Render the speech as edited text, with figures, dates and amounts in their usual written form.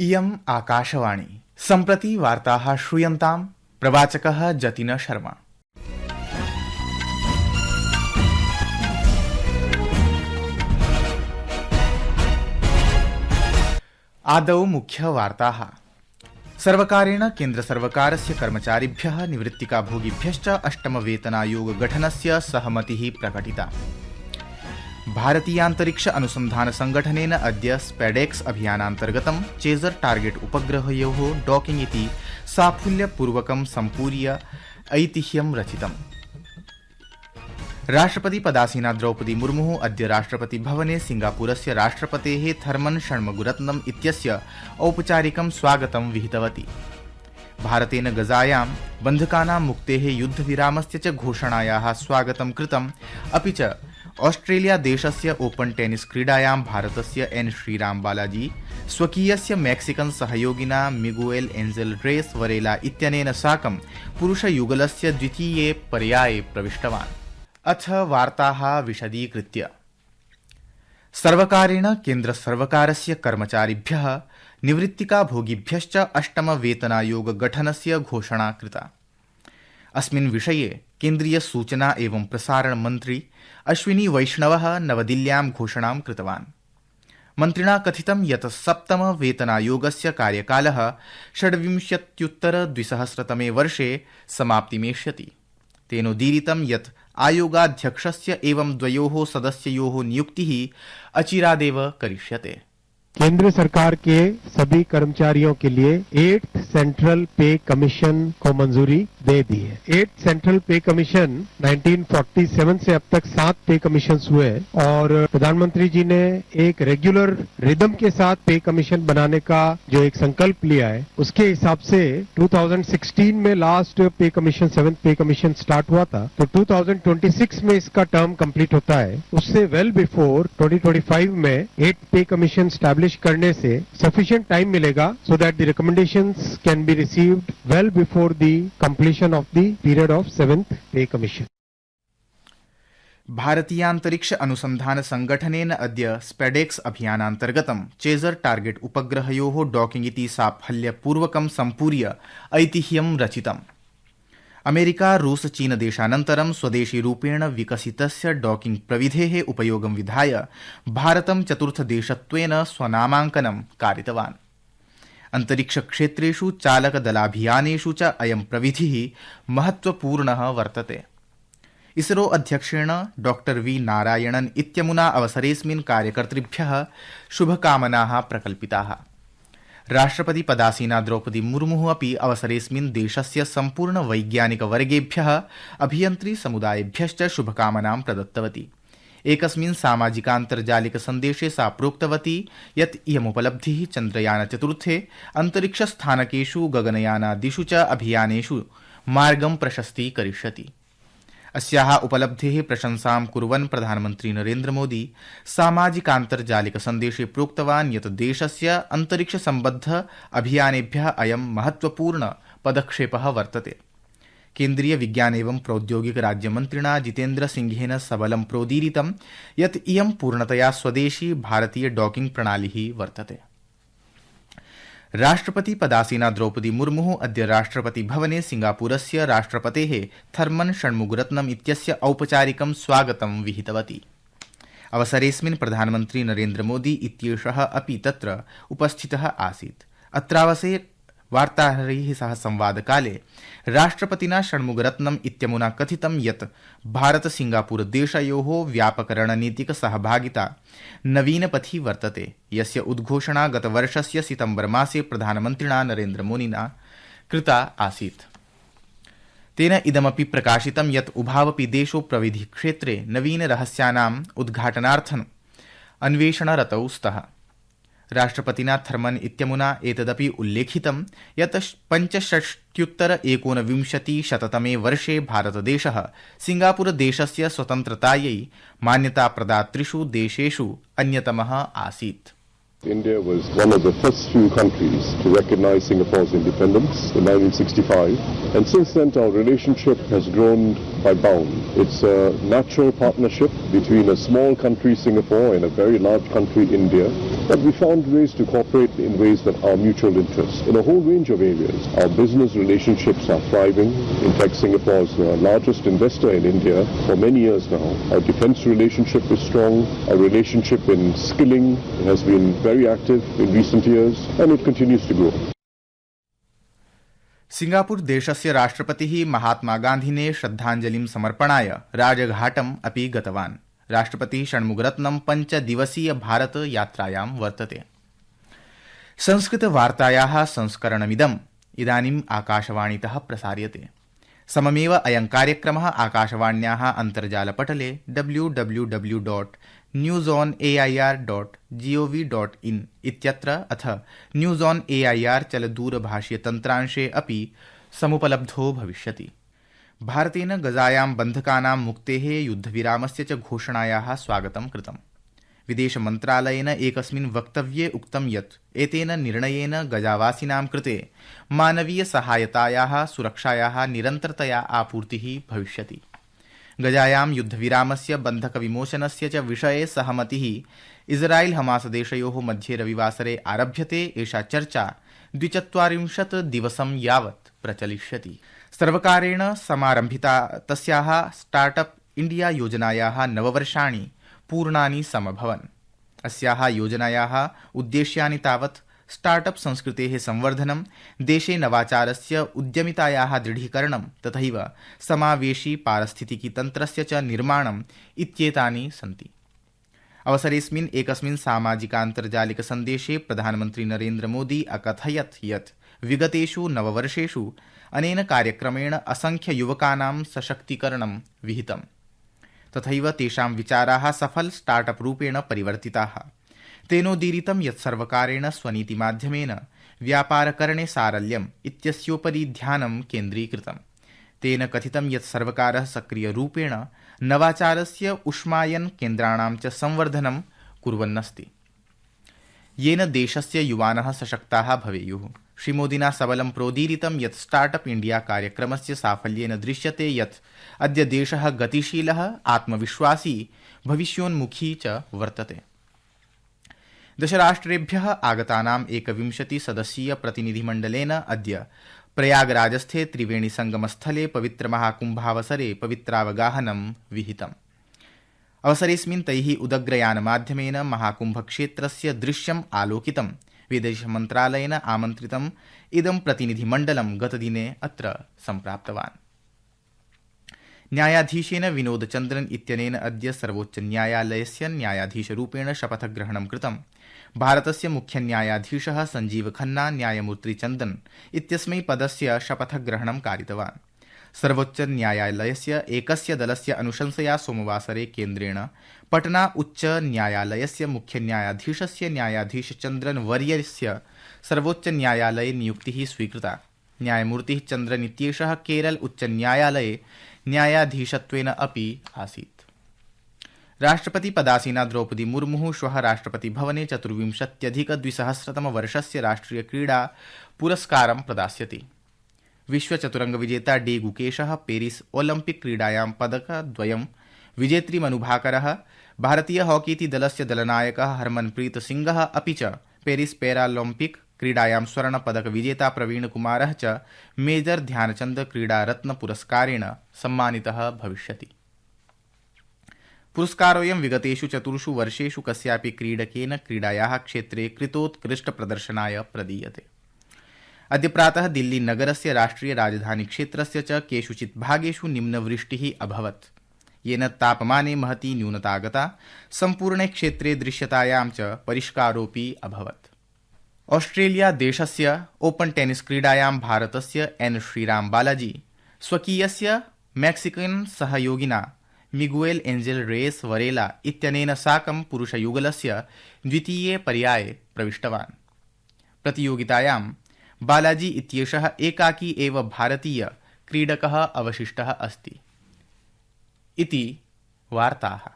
इयम् आकाशवाणी सम्प्रति वार्ताः श्रूयन्ताम् प्रवाचकः जतिन शर्मा। आदौ मुख्यवार्ताः। सर्वकारेण केन्द्रसर्वकारस्य कर्मचारिभ्यः निवृत्तिकाभोगिभ्यश्च अष्टमवेतनायोग गठनस्य सहमतिः प्रकटिता। भारतीयान्तरिक्ष अनुसन्धान संगठनेन अद्य स्पेडेक्स अभियानान्तर्गतं चेजर टार्गेट उपग्रहयोः डॉकिंग इति साफल्यपूर्वकं सम्पूर्य ऐतिह्यं रचितम्। राष्ट्रपति पदासीना द्रौपदी मुर्मुः अद्य राष्ट्रपति भवने सिंगापुरस्य राष्ट्रपतेः थर्मन षण्मुगरत्नम इत्यस्य औपचारिकं स्वागतं विहितवती। भारतेन गजायां बन्धकानां मुक्तेः युद्धविरामस्य च घोषणायाः स्वागतं कृतम्। अपि च ऑस्ट्रेलिया देशस्य ओपन टेनिस क्रीडायां भारतस्य एन श्रीराम बालाजी स्वकीयस्य मैक्सिकन सहयोगिना मिगुएल एंजेल रेस वरेला इत्यनेन साकं पुरुषयुगलस्य द्वितीये पर्याये प्रविष्टवान्। अथ वार्ताः विशदीकृत्य। सर्वकारेण केन्द्रसर्वकारस्य कर्मचारिभ्यः निवृत्तिकाभोगिभ्यश्च अष्टमवेतनायोग गठनस्य घोषणा कृता। अस्मिन् विषये केन्द्रीय सूचना एवं प्रसारण मन्त्री अश्विनी वैष्णवः नवदिल्ल्यां घोषणां कृतवान्। मन्त्रिणा कथितं यत् सप्तमवेतनायोगस्य कार्यकालः 26-2000 वर्षे समाप्तिमेष्यति। तेनोदीरितं यत् आयोगाध्यक्षस्य एवं द्वयोः सदस्ययोः नियुक्तिः अचिरादेव करिष्यते। केंद्र सरकार के सभी कर्मचारियों के लिए 8th सेंट्रल पे कमीशन को मंजूरी दे दी है। 8th सेंट्रल पे कमीशन 1947 से अब तक 7 पे कमीशन हुए और प्रधानमंत्री जी ने एक रेगुलर रिदम के साथ पे कमीशन बनाने का जो एक संकल्प लिया है, उसके हिसाब से 2016 में लास्ट पे कमीशन 7th पे कमीशन स्टार्ट हुआ था, तो 2026 में इसका टर्म कंप्लीट होता है। उससे वेल बिफोर 2025 में 8th पे कमीशन स्टैब्लिश करने से सफिशिएंट टाइम मिलेगा so that the recommendations can be received well before the completion of the period of 7th पे कमीशन। भारतीयान्तरिक्ष अनुसन्धान संगठनेन अद्य स्पेडेक्स अभियानान्तर्गतं चेजर टार्गेट उपग्रहयोः डॉकिंग इति साफल्यपूर्वकं सम्पूर्य ऐतिह्यं रचितम्। अमेरिका रूस चीन देशानन्तरं स्वदेशी रूपेण विकसितस्य डॉकिंग प्रविधेः उपयोगं विधाय भारतं चतुर्थदेशत्वेन स्वनामाङ्कनं कारितवान्। अन्तरिक्षक्षेत्रेषु चालकदलाभियानेषु च अयं प्रविधिः महत्वपूर्णः वर्तते। इसरो अध्यक्षेण डॉ वी नारायणन इत्यमुना अवसरेऽस्मिन् कार्यकर्तृभ्यः शुभकामनाः प्रकल्पिताः। राष्ट्रपति पदासीना द्रौपदी मुर्मुः अपि अवसरेऽस्मिन् देशस्य सम्पूर्ण वैज्ञानिकवर्गेभ्यः अभियन्त्री समुदायेभ्यश्च शुभकामनां प्रदत्तवती। एकस्मिन् सामाजिकान्तर्जालिक सन्देशे सा प्रोक्तवती यत् इयमुपलब्धिः चन्द्रयान-4 अन्तरिक्षस्थानकेषु गगनयानादिषु च अभियानेषु मार्गं प्रशस्तीकरिष्यति। अस्याः उपलब्धेः प्रशंसां कुर्वन् प्रधानमन्त्री नरेन्द्र मोदी सामाजिकान्तर्जालिक सन्देशे प्रोक्तवान् यत् देशस्य अन्तरिक्षसम्बद्ध अभियानेभ्यः अयं महत्वपूर्ण पदक्षेपः वर्तते। केन्द्रीय विज्ञान एवं प्रौद्योगिक राज्यमन्त्रिणा जितेन्द्र सिंहेन सबलं प्रोदीरितं यत् इयं पूर्णतया स्वदेशी भारतीय डॉकिंग प्रणालिः वर्तते। राष्ट्रपति पदासीना द्रौपदी मुर्मुः अद्य राष्ट्रपति भवने सिंगापुरस्य राष्ट्रपतेः थर्मन षण्मुगरत्नम इत्यस्य औपचारिकं स्वागतं विहितवती। अवसरेऽस्मिन् प्रधानमन्त्री नरेन्द्र मोदी इत्येषः अपि तत्र उपस्थितः आसीत्। अत्रावसरे वार्ताहरैः सह संवादकाले राष्ट्रपतिना षण्मुगरत्नम इत्यमुना कथितं यत् भारत सिंगापुर देशयोः व्यापक रणनीतिक सहभागिता नवीनपथि वर्तते, यस्य उद्घोषणा गतवर्षस्य सितम्बर मासे प्रधानमन्त्रिणा नरेन्द्र मोदिना कृता आसीत्। तेन इदमपि प्रकाशितं यत् उभावपि देशौ प्रविधिक्षेत्रे नवीन रहस्यानाम् उद्घाटनार्थम् अन्वेषणरतौ स्तः। राष्ट्रपतिना थर्मन इत्यमुना एतदपि उल्लेखितं यत् 65-19 वर्षे भारतदेशः सिंगापुरदेशस्य स्वतन्त्रतायै मान्यताप्रदातृषु देशेषु अन्यतमः आसीत्। India was one of the first few countries to recognize Singapore's independence in 1965, and since then our relationship has grown by bound. It's a natural partnership between a small country, Singapore, and a very large country, India, but we found ways to cooperate in ways that are mutual interest. In a whole range of areas, our business relationships are thriving. In fact, Singapore is the largest investor in India for many years now. Our defense relationship is strong. Our relationship in skilling has been very active in recent years, and it continues to grow. Singapore देशस्य राष्ट्रपतिः महात्मा गान्धिने श्रद्धाञ्जलिं समर्पणाय राजघाटम् अपि गतवान्। राष्ट्रपतिः षण्मुगरत्नं 5 दिवसीय भारत यात्रायां वर्तते। संस्कृतवार्तायाः संस्करणमिदम् इदानीम् आकाशवाणीतः प्रसार्यते। सममेव अयं कार्यक्रमः आकाशवाण्याः अन्तर्जालपटले www.newsonair.gov.in इत्यत्र अथ न्यूज़ ऑन एआईआर चलदूरभाषीयतन्त्रांशे अपि समुपलब्धो भविष्यति। भारतेन गजायां बन्धकानां मुक्तेः युद्धविरामस्य च घोषणायाः स्वागतं कृतम्। विदेशमन्त्रालयेन एकस्मिन् वक्तव्ये उक्तं यत् एतेन निर्णयेन गजावासिनां कृते मानवीयसहायतायाः सुरक्षायाः निरन्तरतया आपूर्तिः भविष्यति। गजायां युद्धविरामस्य बन्धकविमोचनस्य च विषये सहमतिः इस्राएल हमास देशयोः मध्ये रविवासरे आरभ्यते। एषा चर्चा 42 दिवसं यावत् प्रचलिष्यति। सर्वकारेण समारम्भिता तस्याः स्टार्टअप इंडिया योजनायाः 9 वर्षाणि पूर्णानि समभवन्। अस्याः योजनायाः उद्देश्यानि तावत् स्टार्टअप संस्कृतेः संवर्धनं, देशे नवाचारस्य उद्यमितायाः दृढीकरणं तथैव समावेशी पारिस्थितिकीतन्त्रस्य च निर्माणम् इत्येतानि सन्ति। अवसरेऽस्मिन् एकस्मिन् सामाजिकान्तर्जालिकसन्देशे प्रधानमन्त्री नरेन्द्र मोदी अकथयत् यत् विगतेषु 9 वर्षेषु अनेन कार्यक्रमेण असंख्ययुवकानां सशक्तीकरणं विहितम्, तथैव तेषां विचाराः सफल स्टार्टअप रूपेण परिवर्तिताः। तेनोदीरितं यत् सर्वकारेण स्वनीतिमाध्यमेन व्यापारकरणे सारल्यम् इत्यस्योपरि ध्यानं केन्द्रीकृतम्। तेन कथितं यत् सर्वकारः सक्रियरूपेण नवाचारस्य उष्मायन केन्द्राणां च संवर्धनं कुर्वन्नस्ति, येन देशस्य युवानः सशक्ताः भवेयुः। श्रीमोदिना सबलं प्रोदीरितं यत् स्टार्टअप इंडिया कार्यक्रमस्य साफल्येन दृश्यते यत् अद्य देशः गतिशीलः, आत्मविश्वासी, भविष्योन्मुखी च वर्तते। 10 राष्ट्रेभ्यः आगतानाम् 21 सदस्यीय प्रतिनिधिमण्डलेन अद्य प्रयागराजस्थे त्रिवेणीसंगमस्थले पवित्रमहाकुम्भावसरे पवित्रावगाहनं विहितम्। अवसरेऽस्मिन् तैः उदग्रयानमाध्यमेन महाकुम्भक्षेत्रस्य दृश्यम् आलोकितम्। विदेशमन्त्रालयेन आमन्त्रितम् इदं प्रतिनिधिमण्डलं गतदिने अत्र सम्प्राप्तवान्। न्यायाधीशेन विनोदचन्द्रन इत्यनेन अद्य सर्वोच्चन्यायालयस्य न्यायाधीशरूपेण शपथग्रहणं कृतम्। भारतस्य मुख्यन्यायाधीशः संजीव खन्ना न्यायमूर्तिचन्दन इत्यस्मै पदस्य शपथग्रहणं कारितवान्। सर्वोच्चन्यायालयस्य एकस्य दलस्य अनुशंसया सोमवासरे केन्द्रेण पटना उच्च न्यायालयस्य मुख्यन्यायाधीशस्य न्यायाधीशचन्द्रन वर्यस्य सर्वोच्चन्यायालये नियुक्तिः स्वीकृता। न्यायमूर्तिः चन्द्रन इत्येषः केरल उच्चन्यायालये न्यायाधीशत्वेन अपि आसीत्। राष्ट्रपतिपदासीना द्रौपदी मुर्मुः श्वः राष्ट्रपतिभवने 24,200 राष्ट्रिय क्रीडा पुरस्कारं प्रदास्यति। विश्वचतुरङ्गविजेता डे गुकेशः, पेरिस ओलम्पिक क्रीडायां पदकद्वयं विजेत्री मनुभाकरः, भारतीय हॉकीति दलस्य दलनायकः हरमनप्रीत सिंहः अपि च पेरिस पैरालम्पिक क्रीडायां स्वर्णपदकविजेता प्रवीणकुमारः च मेजर ध्यानचन्द क्रीडारत्न पुरस्कारेण सम्मानितः भविष्यति। पुरस्कारोऽयं विगतेषु 4 वर्षेषु कस्यापि क्रीडकेन क्रीडायाः क्षेत्रे कृतोत्कृष्टप्रदर्शनाय प्रदीयते। अद्य प्रातः दिल्ली नगरस्य राष्ट्रिय राजधानी क्षेत्रस्य च केषुचित् भागेषु निम्नवृष्टिः अभवत्, येन तापमाने महती न्यूनता गता। सम्पूर्णे क्षेत्रे दृश्यतायां च परिष्कारोऽपि अभवत्। ऑस्ट्रेलिया देशस्य ओपन टेनिस क्रीडायां भारतस्य एन श्रीराम बालाजी स्वकीयस्य मैक्सिकन सहयोगिना मिगुएल एंजेल रेस वरेला इत्यनेन साकं पुरुषयुगलस्य द्वितीये पर्याये प्रविष्टवान्। प्रतियोगितायां बालाजी इत्येषः एकाकी एव भारतीय क्रीडकः अवशिष्टः अस्ति। इति वार्ताः।